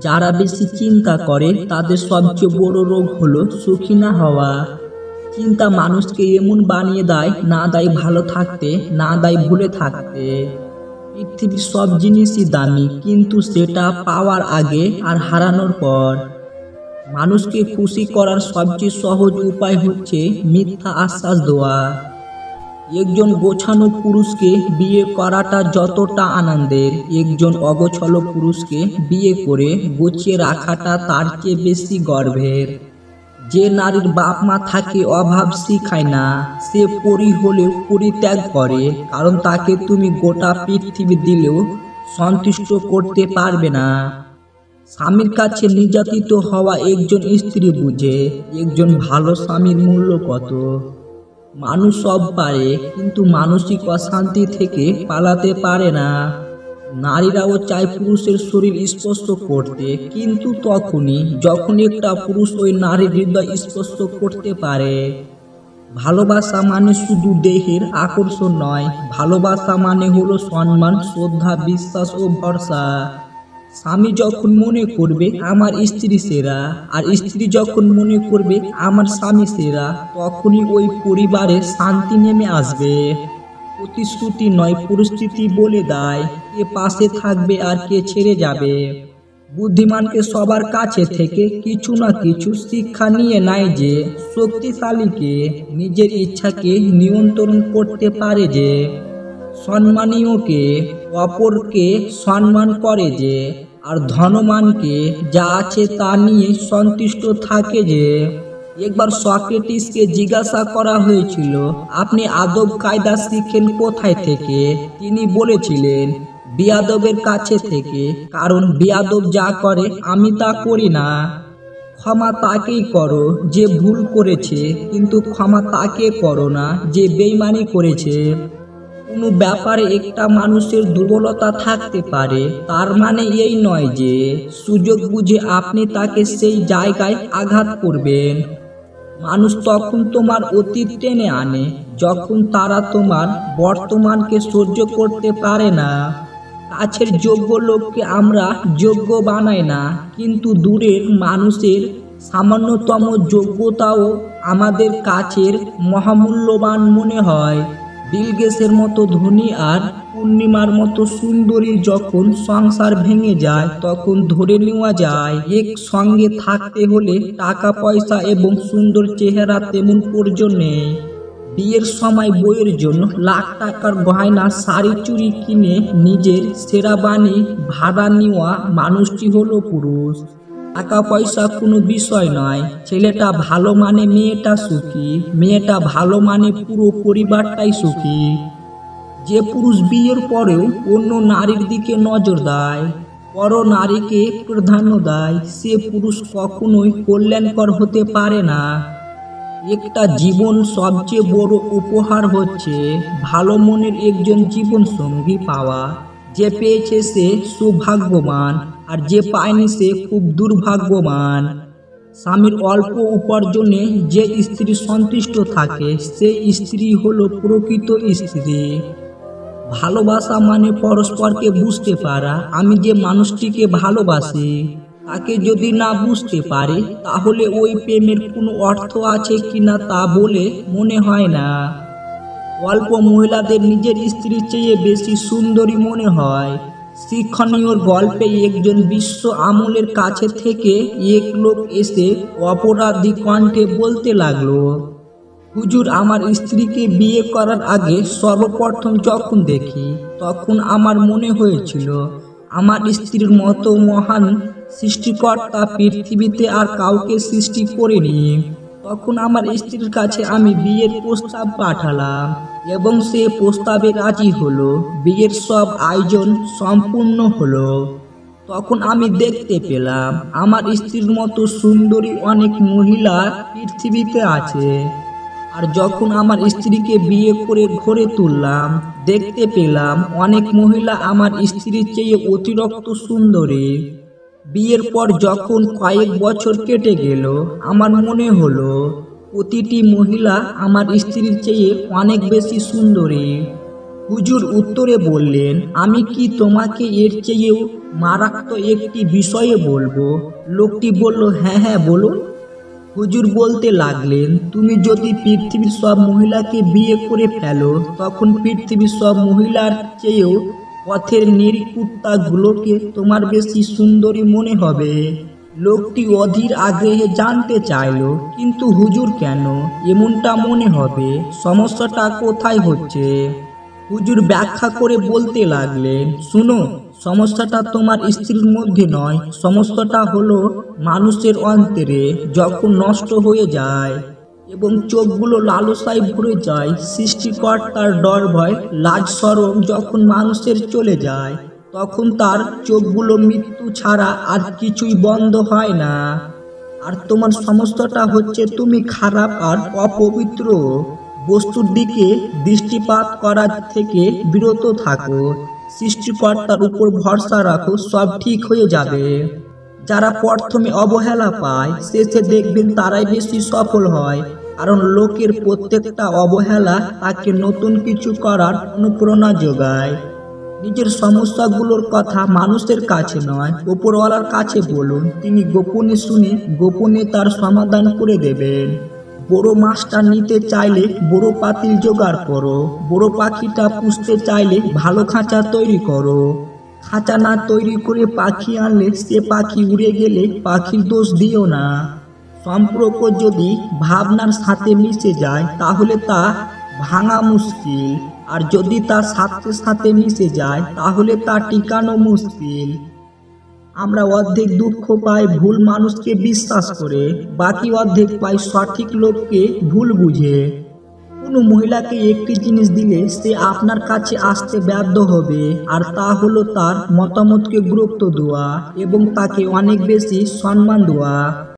যারা বেশি চিন্তা করে তাদের সবচেয়ে বড় রোগ হলো সুখী না হওয়া। চিন্তা মানুষকে এমন বানিয়ে দেয়, না দেয় ভালো থাকতে, না দেয় ভুলে থাকতে। পৃথিবীর সব জিনিসই দামি, কিন্তু সেটা পাওয়ার আগে আর হারানোর পর। মানুষকে খুশি করার সবচেয়ে সহজ উপায় হচ্ছে মিথ্যা আশ্বাস দেওয়া। একজন গোছানো পুরুষকে বিয়ে করাটা যতটা আনন্দের, একজন অগোছালো পুরুষকে বিয়ে করে গুছিয়ে রাখাটা তার চেয়ে বেশি গর্বের। যে নারীর বাপ মা থাকে অভাব শিখায় না, সে পরী হলেও পরিত্যাগ করে, কারণ তাকে তুমি গোটা পৃথিবী দিলেও সন্তুষ্ট করতে পারবে না। স্বামীর কাছে নির্যাতিত হওয়া একজন স্ত্রী বুঝে একজন ভালো স্বামীর মূল্য কত। মানুষ সব পারে, কিন্তু মানসিক অশান্তি থেকে পালাতে পারে না। নারীরাও চায় পুরুষের শরীর স্পর্শ করতে, কিন্তু তখনই যখন একটা পুরুষ ওই নারীর হৃদয় স্পর্শ করতে পারে। ভালোবাসা মানে শুধু দেহের আকর্ষণ নয়, ভালোবাসা মানে হলো সম্মান, শ্রদ্ধা, বিশ্বাস ও ভরসা। স্বামী যখন মনে করবে আমার স্ত্রী সেরা, আর স্ত্রী যখন মনে করবে আমার স্বামী সেরা, তখনই ওই পরিবারে শান্তি নেমে আসবে। প্রতিশ্রুতি নয়, পরিস্থিতি বলে দেয় কে পাশে থাকবে আর কে ছেড়ে যাবে। বুদ্ধিমানকে সবার কাছে থেকে কিছু না কিছু শিক্ষা নিয়ে নেয় যে, শক্তিশালীকে নিজের ইচ্ছাকে নিয়ন্ত্রণ করতে পারে যে, সম্মানীয়কে অপরকে সম্মান করে যে, আর ধনবানকে যা আছে তা নিয়ে সন্তুষ্ট থাকে যে। একবার সক্রেটিসকে জিজ্ঞাসা করা হয়েছিল, আপনি আদব কায়দা শিখেন কোথায় থেকে? তিনি বলেছিলেন, বিয়াদবের কাছে থেকে, কারণ বিয়াদব যা করে আমি তা করি না। ক্ষমা তাকেই করো যে ভুল করেছে, কিন্তু ক্ষমা তাকে করো না যে বেইমানি করেছে। কোনো ব্যাপারে একটা মানুষের দুর্বলতা থাকতে পারে, তার মানে এই নয় যে সুযোগ বুঝে আপনি তাকে সেই জায়গায় আঘাত করবেন। মানুষ তখন তোমার অতীত টেনে আনে যখন তারা তোমার বর্তমানকে সহ্য করতে পারে না। কাছের যোগ্য লোককে আমরা যোগ্য বানাই না, কিন্তু দূরের মানুষের সামান্যতম যোগ্যতাও আমাদের কাছের মহামূল্যবান মনে হয়। বিল গেটসের মতো ধনী আর পূর্ণিমার মতো সুন্দরী যখন সংসার ভেঙে যায়, তখন ধরে নেওয়া যায় একসঙ্গে থাকতে হলে টাকা পয়সা এবং সুন্দর চেহারা তেমন প্রয়োজন নেই। বিয়ের সময় বইয়ের জন্য লাখ টাকার গয়না শাড়ি চুড়ি কিনে নিজের সেরা বাণী ভাড়া নেওয়া মানুষটি হলো পুরুষ। টাকা পয়সা কোনো বিষয় নয়, ছেলেটা ভালো মানে মেয়েটা সুখী, মেয়েটা ভালো মানে পুরো পরিবারটাই সুখী। যে পুরুষ বিয়ের পরেও অন্য নারীর দিকে নজর দেয়, পর নারীকে প্রাধান্য দেয়, সে পুরুষ কখনোই কল্যাণকর হতে পারে না। একটা জীবন সবচেয়ে বড় উপহার হচ্ছে ভালো মনের একজন জীবন সঙ্গী পাওয়া। যে পেয়েছে সে সৌভাগ্যবান, আর যে পায়নি সে খুব দুর্ভাগ্যবান। স্বামীর অল্প উপার্জনে যে স্ত্রী সন্তুষ্ট থাকে, সেই স্ত্রী হলো প্রকৃত স্ত্রী। ভালোবাসা মানে পরস্পরকে বুঝতে পারা। আমি যে মানুষটিকে ভালোবাসি তাকে যদি না বুঝতে পারে, তাহলে ওই প্রেমের কোনো অর্থ আছে কিনা তা বলে মনে হয় না। অল্প মহিলাদের নিজের স্ত্রীর চেয়ে বেশি সুন্দরী মনে হয়। শিক্ষণীয় গল্পে একজন বিশ্ব আমলের কাছে থেকে এক লোক এসে অপরাধী কণ্ঠে বলতে লাগলো, হুজুর, আমার স্ত্রীকে বিয়ে করার আগে সর্বপ্রথম যখন দেখি, তখন আমার মনে হয়েছিল আমার স্ত্রীর মতো মহান সৃষ্টিকর্তা পৃথিবীতে আর কাউকে সৃষ্টি করেনি। তখন আমার স্ত্রীর কাছে আমি বিয়ের প্রস্তাব পাঠালাম এবং সে প্রস্তাবে রাজি হলো। বিয়ের সব আয়োজন সম্পূর্ণ হলো। তখন আমি দেখতে পেলাম আমার স্ত্রীর মতো সুন্দরী অনেক মহিলা পৃথিবীতে আছে। আর যখন আমার স্ত্রীকে বিয়ে করে ঘরে তুললাম, দেখতে পেলাম অনেক মহিলা আমার স্ত্রীর চেয়ে অতিরিক্ত সুন্দরী। বিয়ের পর যখন কয়েক বছর কেটে গেল, আমার মনে হলো প্রতিটি মহিলা আমার স্ত্রীর চেয়ে অনেক বেশি সুন্দরী। হুজুর উত্তরে বললেন, আমি কি তোমাকে এর চেয়েও মারাত্মক একটি বিষয়ে বলবো? লোকটি বলল, হ্যাঁ হ্যাঁ বলুন। হুজুর বলতে লাগলেন, তুমি যদি পৃথিবীর সব মহিলাকে বিয়ে করে ফেলো, তখন পৃথিবীর সব মহিলার চেয়েও পথের নির্কুত্তাগুলোকে তোমার বেশি সুন্দরী মনে হবে। লোকটি অধীর আগ্রহে জানতে চাইল, কিন্তু হুজুর কেন এমনটা মনে হবে? সমস্যাটা কোথায় হচ্ছে? হুজুর ব্যাখ্যা করে বলতে লাগলেন, শুনো, সমস্যাটা তোমার স্ত্রীর মধ্যে নয়, সমস্যাটা হলো মানুষের অন্তরে। যখন নষ্ট হয়ে যায় এবং চোখগুলো লালসায় ভরে যায়, সৃষ্টিকর্তার ডর ভয় লাজ শরম যখন মানুষের চলে যায়, তখন তার চোখগুলো মৃত্যু ছাড়া আর কিছুই বন্ধ হয় না। আর তোমার সমস্যাটা হচ্ছে তুমি খারাপ আর অপবিত্র বস্তুর দিকে দৃষ্টিপাত করার থেকে বিরত থাকো, সৃষ্টিকর্তার উপর ভরসা রাখো, সব ঠিক হয়ে যাবে। যারা প্রথমে অবহেলা পায়, শেষে দেখবেন তারাই বেশি সফল হয়, কারণ লোকের প্রত্যেকটা অবহেলা তাকে নতুন কিছু করার অনুপ্রেরণা যোগায়। নিজের সমস্যাগুলোর কথা মানুষের কাছে নয়, উপরওয়ালার কাছে বলুন, তিনি গোপনে শুনে গোপনে তার সমাধান করে দেবেন। বড় মাছটা নিতে চাইলে বড় পাতিল জোগাড় করো, বড় পাখিটা পুষতে চাইলে ভালো খাঁচা তৈরি করো। খাঁচা না তৈরি করে পাখি আনলে সে পাখি উড়ে গেলে পাখির দোষ দিও না। সম্পর্ক যদি ভাবনার সাথে মিশে যায় তাহলে তা ভাঙা মুশকিল, আর যদি তা সাথে সাথে মিশে যায় তাহলে তা টিকানো মুশকিল। আমরা অর্ধেক দুঃখ পাই ভুল মানুষকে বিশ্বাস করে, বাকি অর্ধেক পাই সঠিক লোককে ভুল বুঝে। কোনো মহিলাকে একটি জিনিস দিলে সে আপনার কাছে আসতে বাধ্য হবে, আর তা হলো তার মতামতকে গুরুত্ব দেওয়া এবং তাকে অনেক বেশি সম্মান দেওয়া।